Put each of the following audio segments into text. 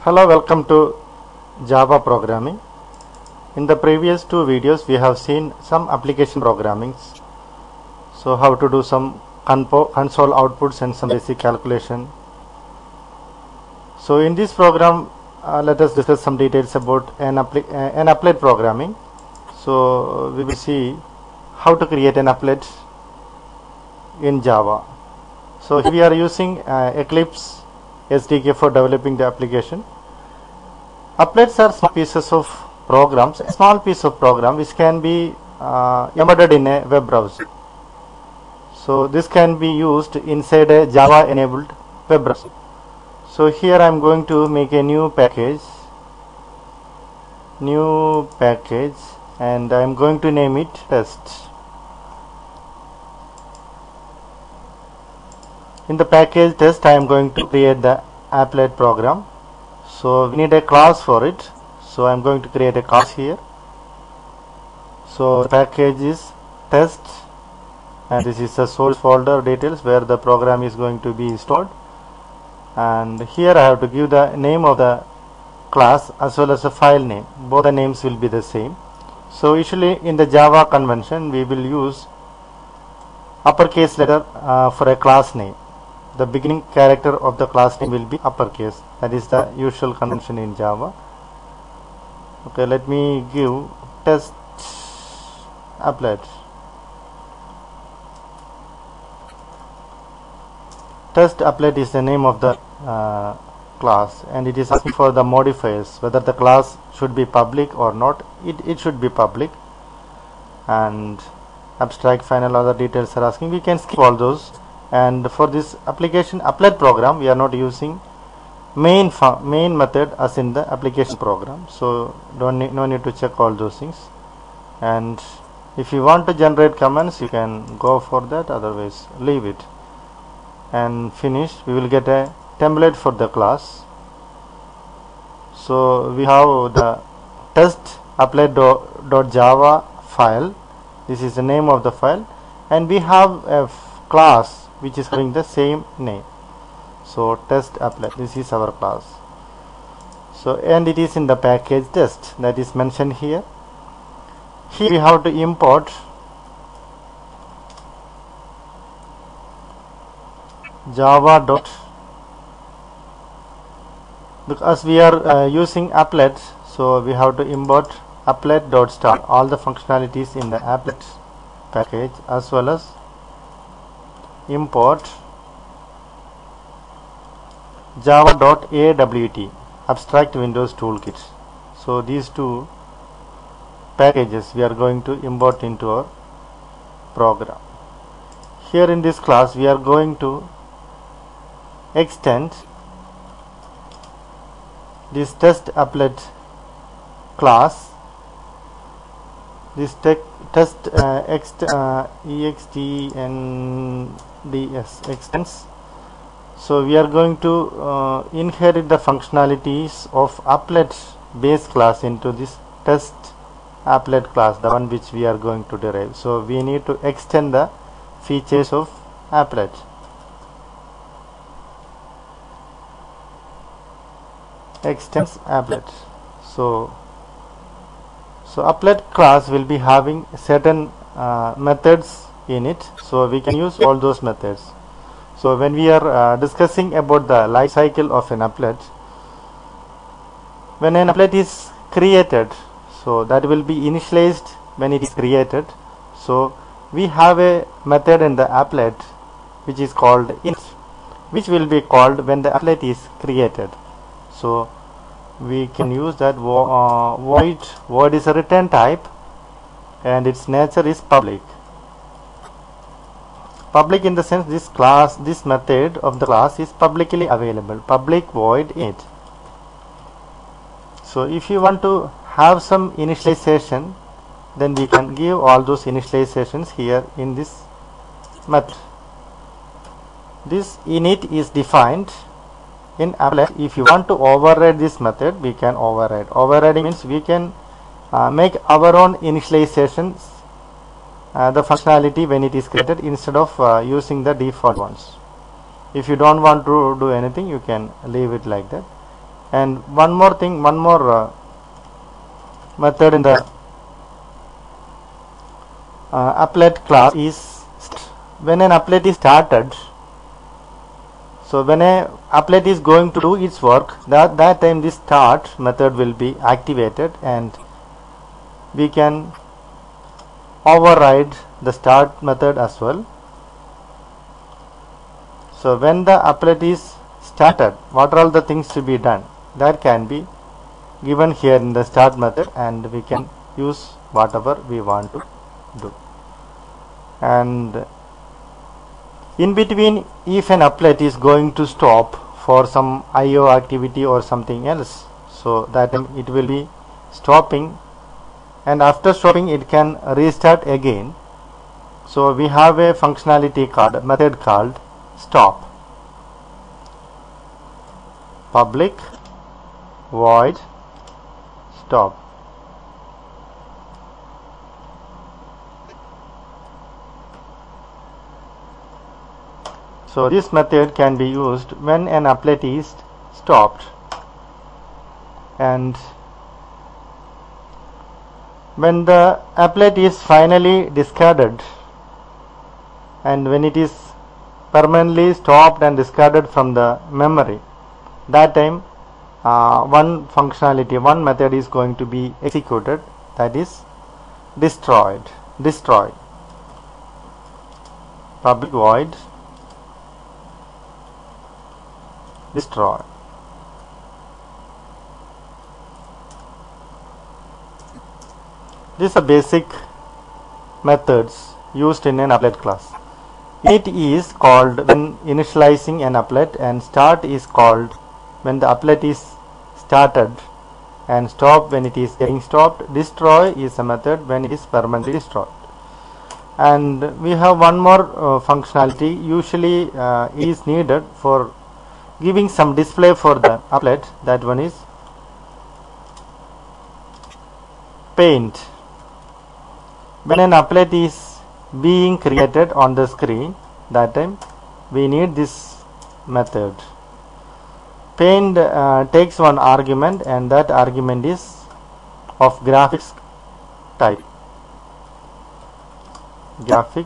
Hello, welcome to Java Programming. In the previous two videos we have seen some application programmings. So how to do some console outputs and some basic calculation. So in this program let us discuss some details about an applet programming. So we will see how to create an applet in Java. So here we are using Eclipse SDK for developing the application. Applets are small pieces of programs, a small piece of program which can be embedded in a web browser. So this can be used inside a Java enabled web browser. So here I am going to make a new package and I am going to name it test. In the package test I am going to create the applet program. So we need a class for it. So I am going to create a class here. So the package is test and this is the source folder details where the program is going to be stored, and here I have to give the name of the class as well as the file name. Both the names will be the same. So usually in the Java convention we will use uppercase letter for a class name. The beginning character of the class name will be uppercase. That is the usual convention in Java. Okay, let me give test applet. Test applet is the name of the class, and it is asking for the modifiers, whether the class should be public or not. It should be public, and abstract, final, other details are asking. We can skip all those. And for this application applet program we are not using main method as in the application program, so no need to check all those things. And if you want to generate commands you can go for that, otherwise leave it. And finish, we will get a template for the class. So we have the test applet.java file. This is the name of the file, and we have a class which is having the same name. So test applet, this is our class. So and it is in the package test that is mentioned here. Here we have to import java dot, because we are using applet, so we have to import applet dot start, all the functionalities in the applet package, as well as import java.awt, abstract windows toolkit. So these two packages we are going to import into our program. Here in this class we are going to extend this test applet class, this extends. So we are going to inherit the functionalities of applet base class into this test applet class, the one which we are going to derive. So we need to extend the features of applet. Extends applet. So applet class will be having certain methods in it, so we can use all those methods. So when we are discussing about the life cycle of an applet, when an applet is created, so that will be initialized when it is created. So we have a method in the applet which is called int, which will be called when the applet is created. So we can use that void is a return type and its nature is public. Public in the sense this method of the class is publicly available, public void init. So if you want to have some initialization, then we can give all those initializations here in this method. This init is defined in applet. If you want to override this method, we can override. Overriding means we can make our own initializations, the functionality when it is created, instead of using the default ones. If you don't want to do anything, you can leave it like that. And one more thing, one more method in the applet class is when an applet is started. So when a applet is going to do its work, that time this start method will be activated, and we can override the start method as well. So when the applet is started, what are all the things to be done, that can be given here in the start method, and we can use whatever we want to do. And in between, if an applet is going to stop for some IO activity or something else, so that it will be stopping, and after stopping it can restart again. So we have a functionality called, a method called stop. Public void stop. So this method can be used when an applet is stopped, and when the applet is finally discarded, and when it is permanently stopped and discarded from the memory, that time one functionality, one method is going to be executed, that is destroy. Public void destroy. These are basic methods used in an applet class. Init is called when initializing an applet, and start is called when the applet is started, and stop when it is getting stopped. Destroy is a method when it is permanently destroyed. And we have one more functionality usually is needed for giving some display for the applet. That one is paint. When an applet is being created on the screen, that time we need this method. Paint takes one argument, and that argument is of graphics type. Graphics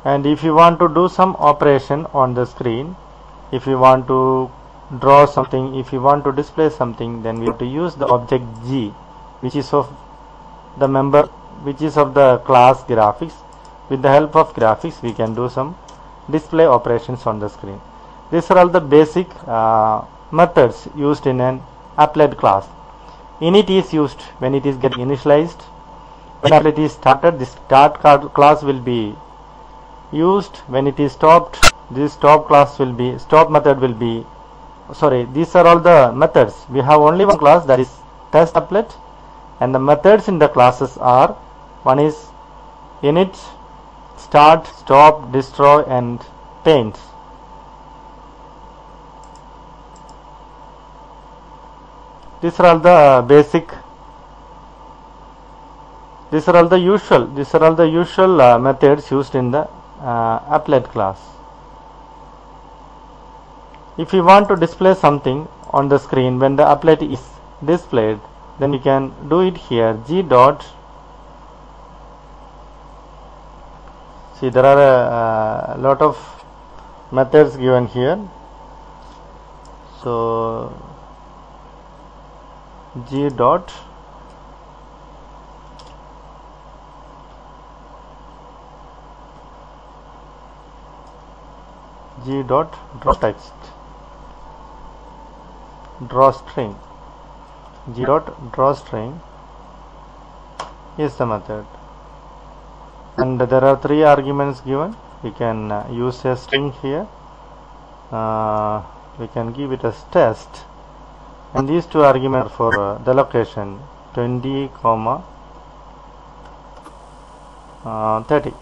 and if you want to do some operation on the screen, if you want to draw something, if you want to display something, then we have to use the object G, which is of the member, which is of the class graphics. With the help of graphics, we can do some display operations on the screen. These are all the basic methods used in an applet class. Init is used when it is getting initialized. When applet is started, this start class will be used. When it is stopped, this stop class will be, stop method will be, sorry, these are all the methods. We have only one class, that is test applet, and the methods in the classes are, one is init, start, stop, destroy, and paint. These are all the basic, these are all the usual methods used in the applet class. If you want to display something on the screen when the applet is displayed, then you can do it here. G dot, see there are a lot of methods given here. So G dot draw text, draw string. G dot draw string is the method, and there are 3 arguments given. We can use a string here. We can give it as test, and these 2 arguments for the location 20, 30.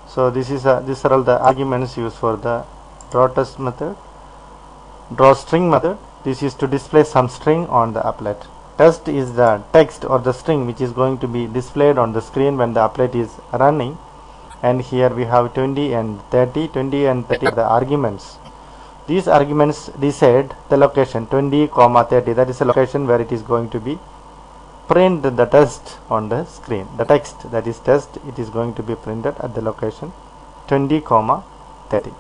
So these are all the arguments used for the draw text method. Draw string method, this is to display some string on the applet. test is the text or the string which is going to be displayed on the screen when the applet is running. And here we have 20 and 30. 20 and 30 are the arguments. These arguments decide the location 20, 30. That is the location where it is going to be print the test on the screen. The text, that is test, it is going to be printed at the location 20, 30.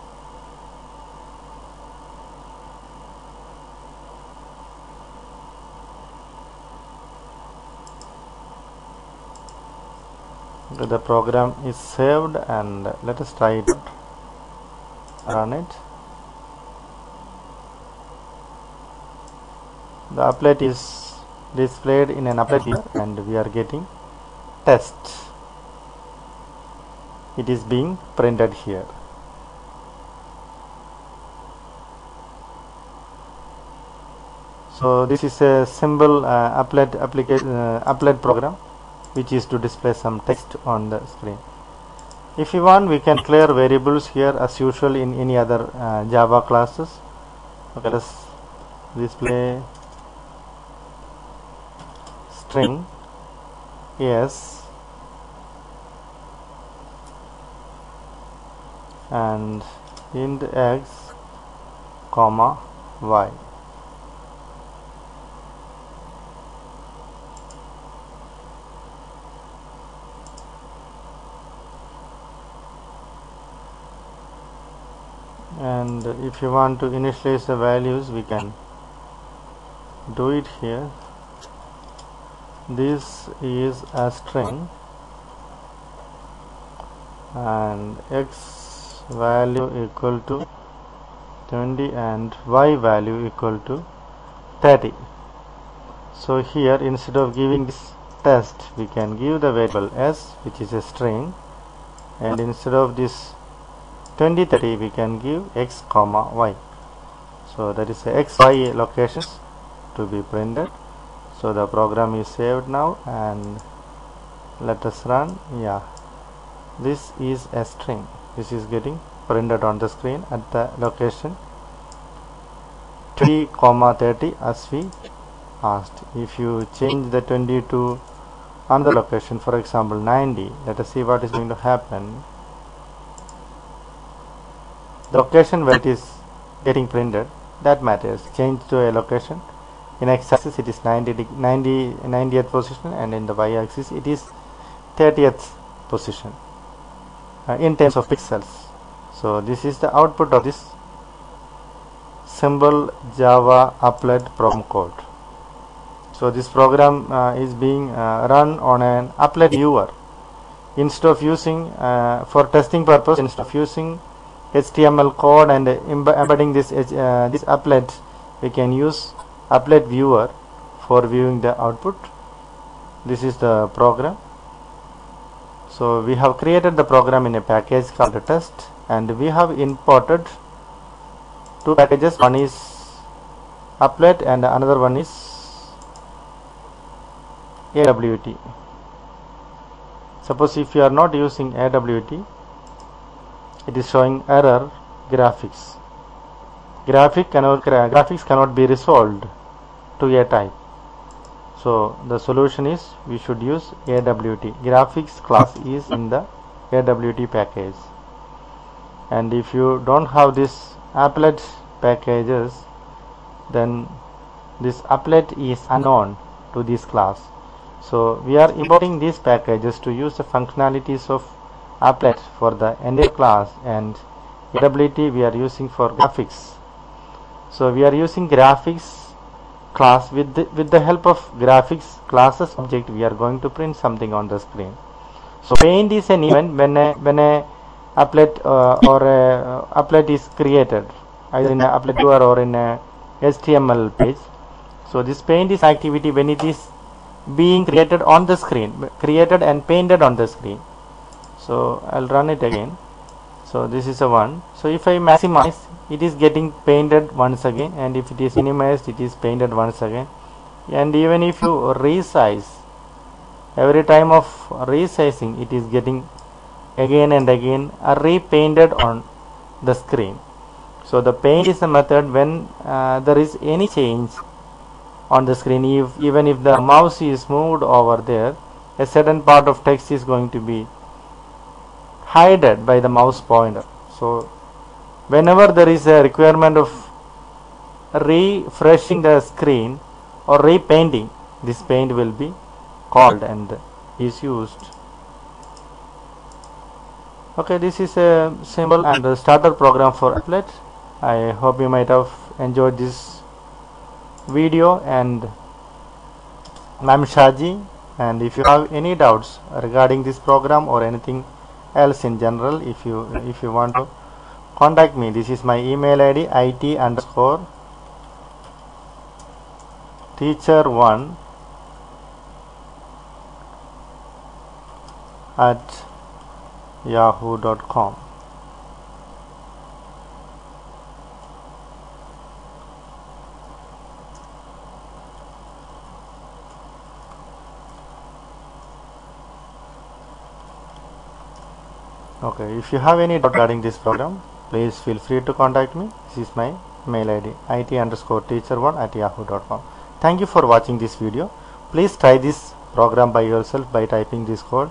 The program is saved, and let us try it, run it. The applet is displayed in an applet here, and we are getting test. It is being printed here. So this is a simple applet program which is to display some text on the screen. If you want, we can declare variables here as usual in any other Java classes. Okay, let's display string s and int x, y. And if you want to initialize the values, we can do it here. This is a string and x value equal to 20 and y value equal to 30. So here, instead of giving this test, we can give the variable s, which is a string, and instead of this 20, 30, we can give x, y. So that is the x, y locations to be printed. So the program is saved now, and let us run. Yeah, this is a string. This is getting printed on the screen at the location 20, 30 as we asked. If you change the 20 to another location, for example 90, let us see what is going to happen. The location where it is getting printed, that matters. Change to a location. In x-axis it is 90th position, and in the y-axis it is 30th position in terms of pixels. So this is the output of this simple Java Applet program code. So this program is being run on an applet viewer. Instead of using for testing purpose, instead of using HTML code and embedding this applet, we can use applet viewer for viewing the output. This is the program. So we have created the program in a package called test, and we have imported two packages. One is applet and another one is AWT. Suppose if you are not using AWT, it is showing error graphics. Graphics cannot be resolved to a type. So the solution is we should use AWT. Graphics class is in the AWT package. And if you don't have this applet packages, then this applet is unknown to this class. So we are importing these packages to use the functionalities of applet for the entire class, and AWT we are using for graphics. So we are using graphics class. With the help of graphics classes object, we are going to print something on the screen. So paint is an event when a applet or a applet is created, either in a applet viewer or in a HTML page. So this paint is activity when it is being created on the screen, created and painted on the screen. So I'll run it again. So this is a one. So if I maximize, it is getting painted once again, and if it is minimized, it is painted once again. And even if you resize, every time of resizing, it is getting again and again repainted on the screen. So the paint is a method when there is any change on the screen. Even if the mouse is moved over there, a certain part of text is going to be hidden by the mouse pointer. So whenever there is a requirement of refreshing the screen or repainting, this paint will be called and is used. Okay, this is a simple and a starter program for Applet. I hope you might have enjoyed this video, and I'm Shaji, and if you have any doubts regarding this program or anything else in general, if you want to contact me, this is my email ID, it_teacher1 at yahoo.com. Okay, if you have any doubt regarding this program, please feel free to contact me. This is my mail ID, it_teacher1 at yahoo.com. Thank you for watching this video. Please try this program by yourself by typing this code.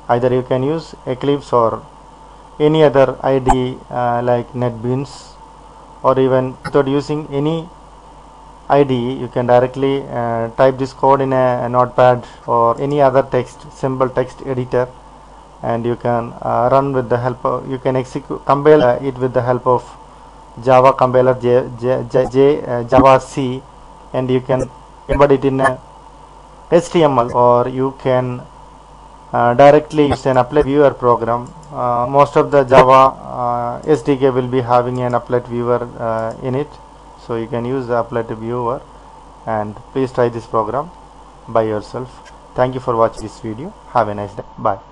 Either you can use Eclipse or any other IDE like NetBeans, or even without using any IDE, you can directly type this code in a notepad or any other simple text editor, and you can run with the help of, you can compile it with the help of Java compiler Java C, and you can embed it in a HTML, or you can directly use an Applet viewer program. Most of the Java SDK will be having an Applet viewer in it, so you can use the Applet viewer, and please try this program by yourself. Thank you for watching this video. Have a nice day. Bye.